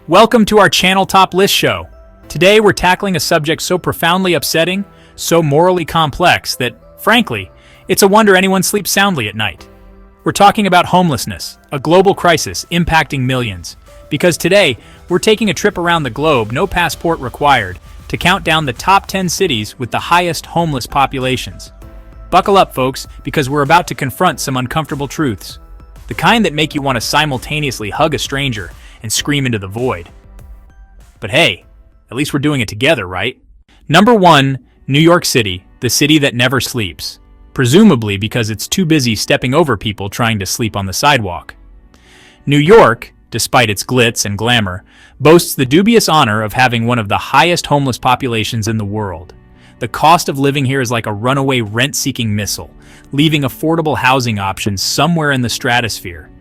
Welcome to our Channel Top List show. Today we're tackling a subject so profoundly upsetting, so morally complex that, frankly, it's a wonder anyone sleeps soundly at night. We're talking about homelessness, a global crisis impacting millions. Because today, we're taking a trip around the globe, no passport required, to count down the top 10 cities with the highest homeless populations. Buckle up, folks, because we're about to confront some uncomfortable truths. The kind that make you want to simultaneously hug a stranger and scream into the void. But hey, at least we're doing it together, right? Number 1, New York City, the city that never sleeps. Presumably because it's too busy stepping over people trying to sleep on the sidewalk. New York, despite its glitz and glamour, boasts the dubious honor of having one of the highest homeless populations in the world. The cost of living here is like a runaway rent-seeking missile, leaving affordable housing options somewhere in the stratosphere.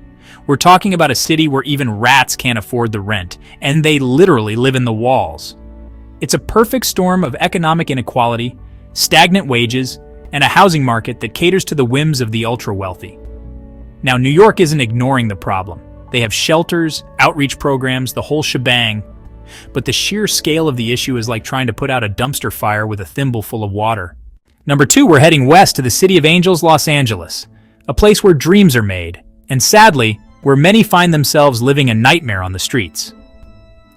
We're talking about a city where even rats can't afford the rent, and they literally live in the walls. It's a perfect storm of economic inequality, stagnant wages, and a housing market that caters to the whims of the ultra-wealthy. Now, New York isn't ignoring the problem. They have shelters, outreach programs, the whole shebang. But the sheer scale of the issue is like trying to put out a dumpster fire with a thimble full of water. Number 2, we're heading west to the City of Angels, Los Angeles, a place where dreams are made, and sadly, where many find themselves living a nightmare on the streets.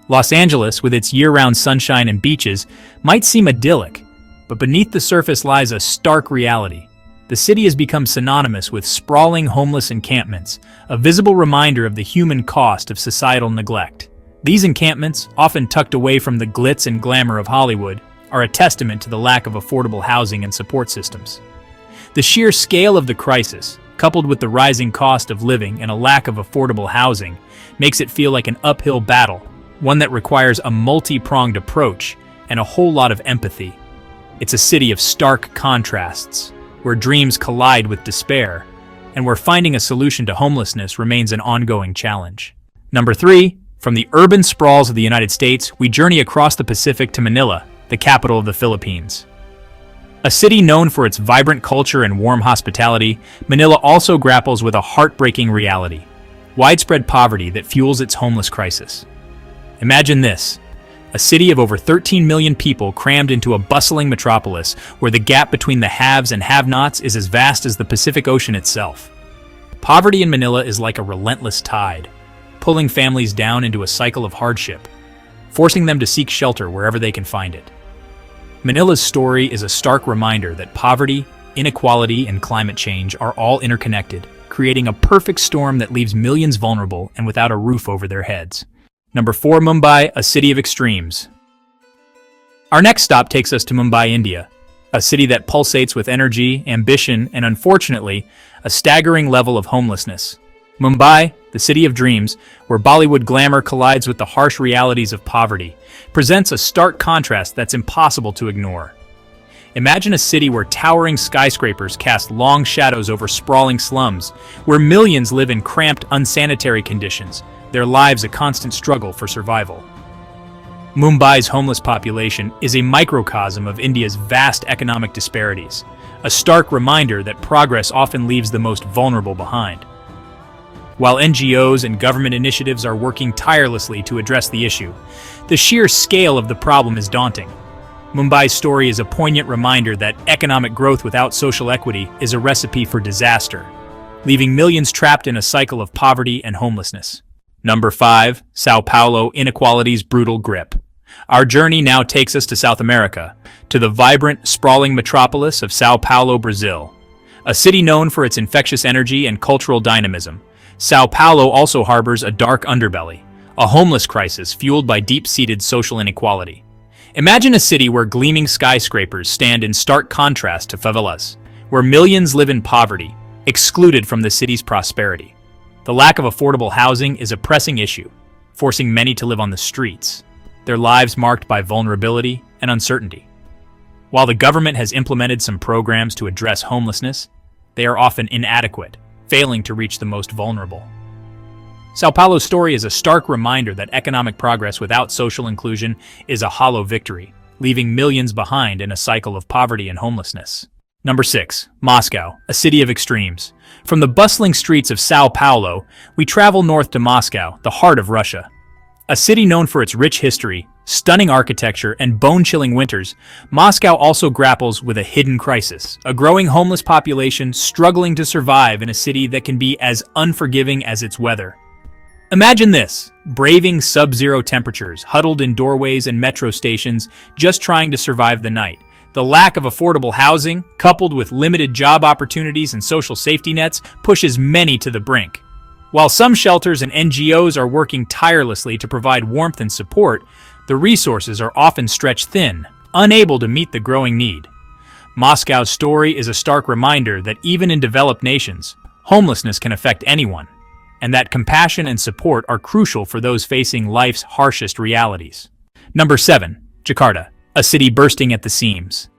Los Angeles, with its year-round sunshine and beaches, might seem idyllic, but beneath the surface lies a stark reality. The city has become synonymous with sprawling homeless encampments, a visible reminder of the human cost of societal neglect. These encampments, often tucked away from the glitz and glamour of Hollywood, are a testament to the lack of affordable housing and support systems. The sheer scale of the crisis, coupled with the rising cost of living and a lack of affordable housing, makes it feel like an uphill battle, one that requires a multi-pronged approach and a whole lot of empathy. It's a city of stark contrasts, where dreams collide with despair, and where finding a solution to homelessness remains an ongoing challenge. Number 3, from the urban sprawls of the United States, we journey across the Pacific to Manila, the capital of the Philippines. A city known for its vibrant culture and warm hospitality, Manila also grapples with a heartbreaking reality: widespread poverty that fuels its homeless crisis. Imagine this: a city of over 13 million people crammed into a bustling metropolis where the gap between the haves and have-nots is as vast as the Pacific Ocean itself. Poverty in Manila is like a relentless tide, pulling families down into a cycle of hardship, forcing them to seek shelter wherever they can find it. Manila's story is a stark reminder that poverty, inequality, and climate change are all interconnected, creating a perfect storm that leaves millions vulnerable and without a roof over their heads. Number 4, Mumbai, a city of extremes. Our next stop takes us to Mumbai, India, a city that pulsates with energy, ambition, and unfortunately, a staggering level of homelessness. Mumbai, the city of dreams, where Bollywood glamour collides with the harsh realities of poverty, presents a stark contrast that's impossible to ignore. Imagine a city where towering skyscrapers cast long shadows over sprawling slums, where millions live in cramped, unsanitary conditions, their lives a constant struggle for survival. Mumbai's homeless population is a microcosm of India's vast economic disparities, a stark reminder that progress often leaves the most vulnerable behind. While NGOs and government initiatives are working tirelessly to address the issue, the sheer scale of the problem is daunting. Mumbai's story is a poignant reminder that economic growth without social equity is a recipe for disaster, leaving millions trapped in a cycle of poverty and homelessness. Number 5, Sao Paulo, inequality's brutal grip. Our journey now takes us to South America, to the vibrant, sprawling metropolis of Sao Paulo, Brazil. A city known for its infectious energy and cultural dynamism, Sao Paulo also harbors a dark underbelly, a homeless crisis fueled by deep-seated social inequality. Imagine a city where gleaming skyscrapers stand in stark contrast to favelas, where millions live in poverty, excluded from the city's prosperity. The lack of affordable housing is a pressing issue, forcing many to live on the streets, their lives marked by vulnerability and uncertainty. While the government has implemented some programs to address homelessness, they are often inadequate, failing to reach the most vulnerable. Sao Paulo's story is a stark reminder that economic progress without social inclusion is a hollow victory, leaving millions behind in a cycle of poverty and homelessness. Number 6, Moscow, a city of extremes. From the bustling streets of Sao Paulo, we travel north to Moscow, the heart of Russia. A city known for its rich history, stunning architecture, and bone-chilling winters, Moscow also grapples with a hidden crisis, a growing homeless population struggling to survive in a city that can be as unforgiving as its weather. Imagine this, braving sub-zero temperatures, huddled in doorways and metro stations, just trying to survive the night. The lack of affordable housing, coupled with limited job opportunities and social safety nets, pushes many to the brink. While some shelters and NGOs are working tirelessly to provide warmth and support, the resources are often stretched thin, unable to meet the growing need. Moscow's story is a stark reminder that even in developed nations, homelessness can affect anyone, and that compassion and support are crucial for those facing life's harshest realities. Number 7. Jakarta, a city bursting at the seams.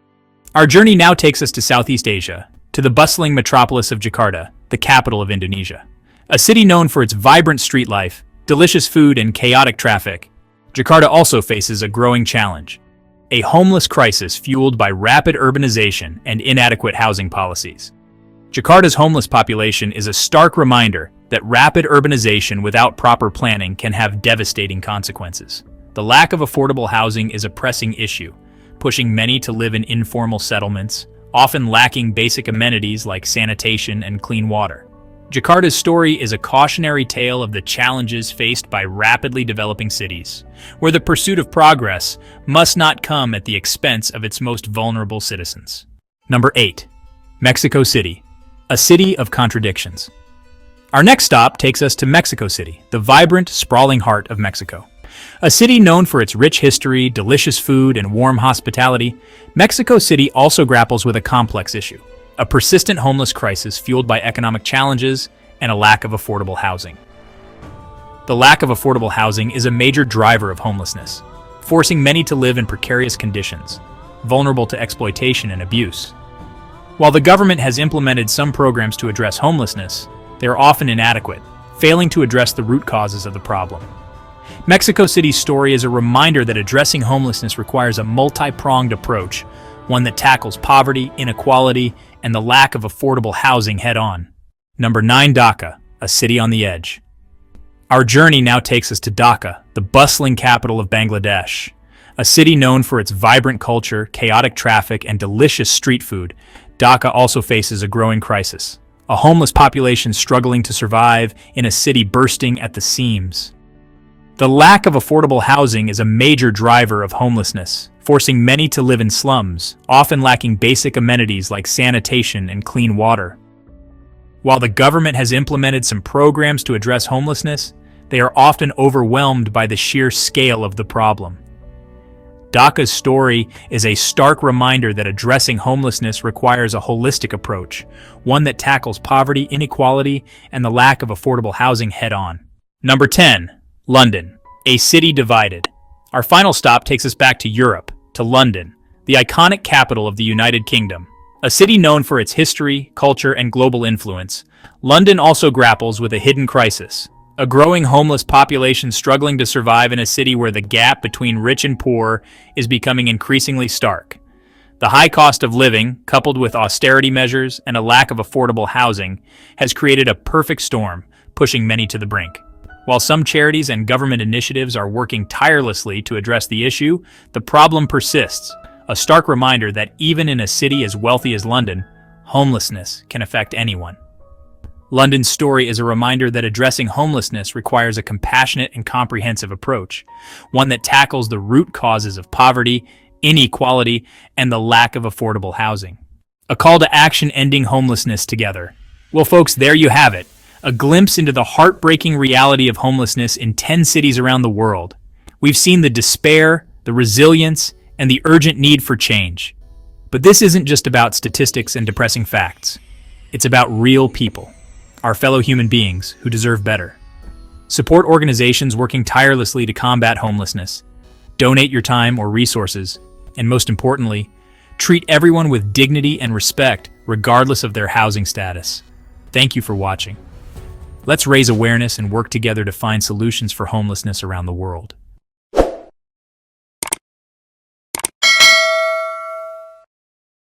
Our journey now takes us to Southeast Asia, to the bustling metropolis of Jakarta, the capital of Indonesia. A city known for its vibrant street life, delicious food, and chaotic traffic, Jakarta also faces a growing challenge: a homeless crisis fueled by rapid urbanization and inadequate housing policies. Jakarta's homeless population is a stark reminder that rapid urbanization without proper planning can have devastating consequences. The lack of affordable housing is a pressing issue, pushing many to live in informal settlements, often lacking basic amenities like sanitation and clean water. Jakarta's story is a cautionary tale of the challenges faced by rapidly developing cities, where the pursuit of progress must not come at the expense of its most vulnerable citizens. Number 8. Mexico City, a city of contradictions. Our next stop takes us to Mexico City, the vibrant, sprawling heart of Mexico. A city known for its rich history, delicious food, and warm hospitality, Mexico City also grapples with a complex issue: a persistent homeless crisis fueled by economic challenges and a lack of affordable housing. The lack of affordable housing is a major driver of homelessness, forcing many to live in precarious conditions, vulnerable to exploitation and abuse. While the government has implemented some programs to address homelessness, they are often inadequate, failing to address the root causes of the problem. Mexico City's story is a reminder that addressing homelessness requires a multi-pronged approach, one that tackles poverty, inequality, and the lack of affordable housing head-on. Number 9. Dhaka, a city on the edge. Our journey now takes us to Dhaka, the bustling capital of Bangladesh. A city known for its vibrant culture, chaotic traffic, and delicious street food, Dhaka also faces a growing crisis: a homeless population struggling to survive in a city bursting at the seams. The lack of affordable housing is a major driver of homelessness, forcing many to live in slums, often lacking basic amenities like sanitation and clean water. While the government has implemented some programs to address homelessness, they are often overwhelmed by the sheer scale of the problem. Dhaka's story is a stark reminder that addressing homelessness requires a holistic approach, one that tackles poverty, inequality, and the lack of affordable housing head-on. Number 10. London, a city divided. Our final stop takes us back to Europe, to London, the iconic capital of the United Kingdom. A city known for its history, culture, and global influence, London also grapples with a hidden crisis: a growing homeless population struggling to survive in a city where the gap between rich and poor is becoming increasingly stark. The high cost of living, coupled with austerity measures and a lack of affordable housing, has created a perfect storm, pushing many to the brink. While some charities and government initiatives are working tirelessly to address the issue, the problem persists, a stark reminder that even in a city as wealthy as London, homelessness can affect anyone. London's story is a reminder that addressing homelessness requires a compassionate and comprehensive approach, one that tackles the root causes of poverty, inequality, and the lack of affordable housing. A call to action ending homelessness together. Well, folks, there you have it. A glimpse into the heartbreaking reality of homelessness in 10 cities around the world. We've seen the despair, the resilience, and the urgent need for change. But this isn't just about statistics and depressing facts. It's about real people, our fellow human beings who deserve better. Support organizations working tirelessly to combat homelessness. Donate your time or resources, and most importantly, treat everyone with dignity and respect regardless of their housing status. Thank you for watching. Let's raise awareness and work together to find solutions for homelessness around the world.